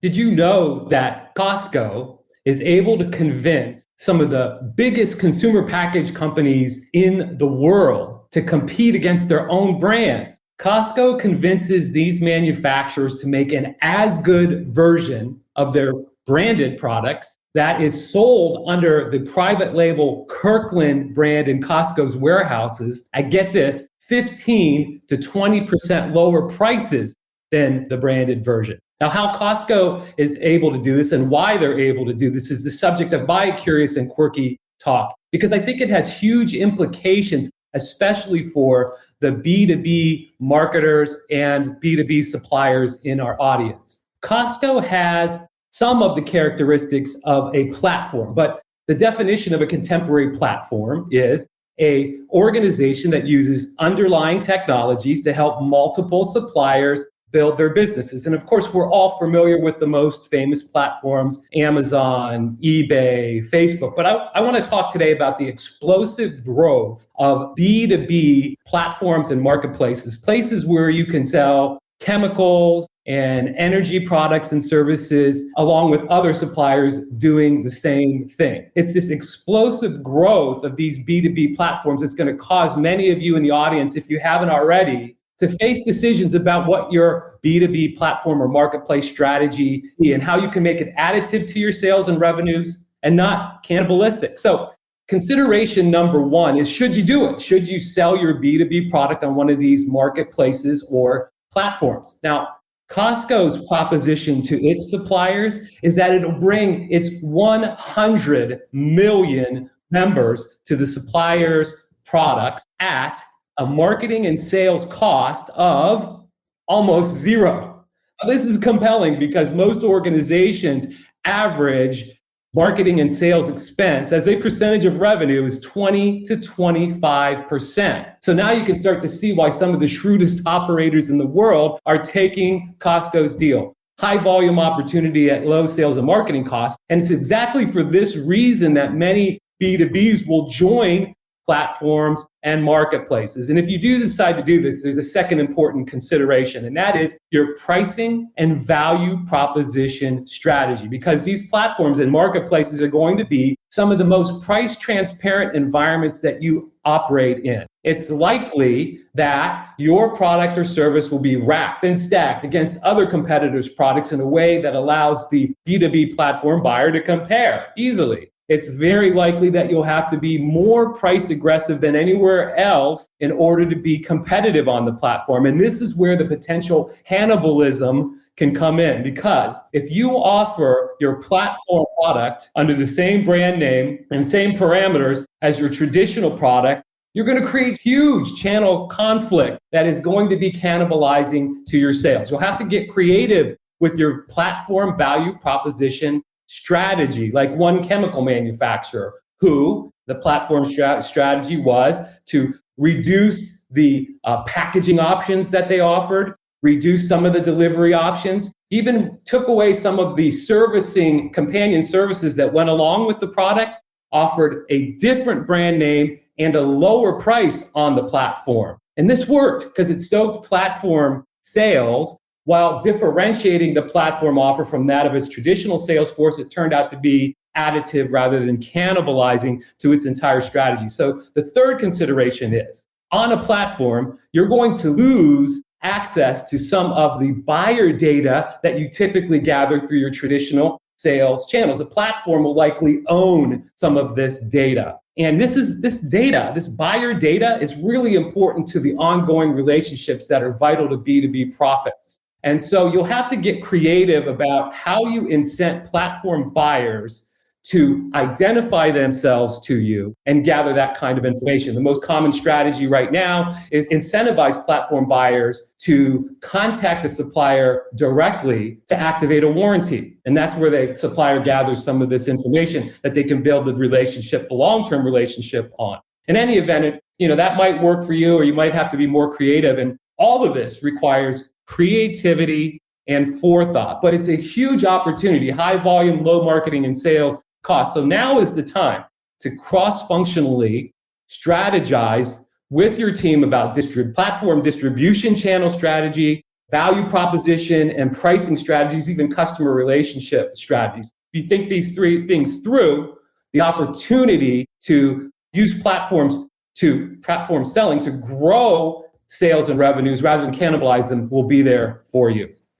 Did you know that Costco is able to convince some of the biggest consumer package companies in the world to compete against their own brands? Costco convinces these manufacturers to make an as good version of their branded products that is sold under the private label Kirkland brand in Costco's warehouses at, get this, 15 to 20% lower prices than the branded version. Now, how Costco is able to do this and why they're able to do this is the subject of my Curious and Quirky talk, because I think it has huge implications, especially for the B2B marketers and B2B suppliers in our audience. Costco has some of the characteristics of a platform, but the definition of a contemporary platform is an organization that uses underlying technologies to help multiple suppliers build their businesses. And of course, we're all familiar with the most famous platforms, Amazon, eBay, Facebook. But I want to talk today about the explosive growth of B2B platforms and marketplaces, places where you can sell chemicals and energy products and services along with other suppliers doing the same thing. It's this explosive growth of these B2B platforms that's going to cause many of you in the audience, if you haven't already, to face decisions about what your B2B platform or marketplace strategy is and how you can make it additive to your sales and revenues and not cannibalistic. So consideration number one is, should you do it? Should you sell your B2B product on one of these marketplaces or platforms? Now, Costco's proposition to its suppliers is that it'll bring its 100 million members to the supplier's products at a marketing and sales cost of almost zero. Now, this is compelling because most organizations average marketing and sales expense as a percentage of revenue is 20 to 25%. So now you can start to see why some of the shrewdest operators in the world are taking Costco's deal. High volume opportunity at low sales and marketing costs. And it's exactly for this reason that many B2Bs will join platforms and marketplaces. And if you do decide to do this, there's a second important consideration, and that is your pricing and value proposition strategy, because these platforms and marketplaces are going to be some of the most price transparent environments that you operate in. It's likely that your product or service will be racked and stacked against other competitors' products in a way that allows the B2B platform buyer to compare easily. It's very likely that you'll have to be more price aggressive than anywhere else in order to be competitive on the platform. And this is where the potential cannibalism can come in, because if you offer your platform product under the same brand name and same parameters as your traditional product, you're going to create huge channel conflict that is going to be cannibalizing to your sales. You'll have to get creative with your platform value proposition strategy, like one chemical manufacturer who the platform strategy was to reduce the packaging options that they offered, reduce some of the delivery options, even took away some of the servicing companion services that went along with the product, offered a different brand name and a lower price on the platform. And this worked because it stoked platform sales while differentiating the platform offer from that of its traditional sales force. It turned out to be additive rather than cannibalizing to its entire strategy. So the third consideration is, on a platform, you're going to lose access to some of the buyer data that you typically gather through your traditional sales channels. The platform will likely own some of this data. And this buyer data is really important to the ongoing relationships that are vital to B2B profits. And so you'll have to get creative about how you incent platform buyers to identify themselves to you and gather that kind of information. The most common strategy right now is incentivize platform buyers to contact a supplier directly to activate a warranty. And that's where the supplier gathers some of this information that they can build the relationship, the long-term relationship on. In any event, that might work for you, or you might have to be more creative. And all of this requires creativity and forethought, but it's a huge opportunity, high volume, low marketing and sales costs. So now is the time to cross-functionally strategize with your team about platform distribution channel strategy, value proposition and pricing strategies, even customer relationship strategies. If you think these three things through, the opportunity to use platform selling to grow sales and revenues rather than cannibalize them will be there for you.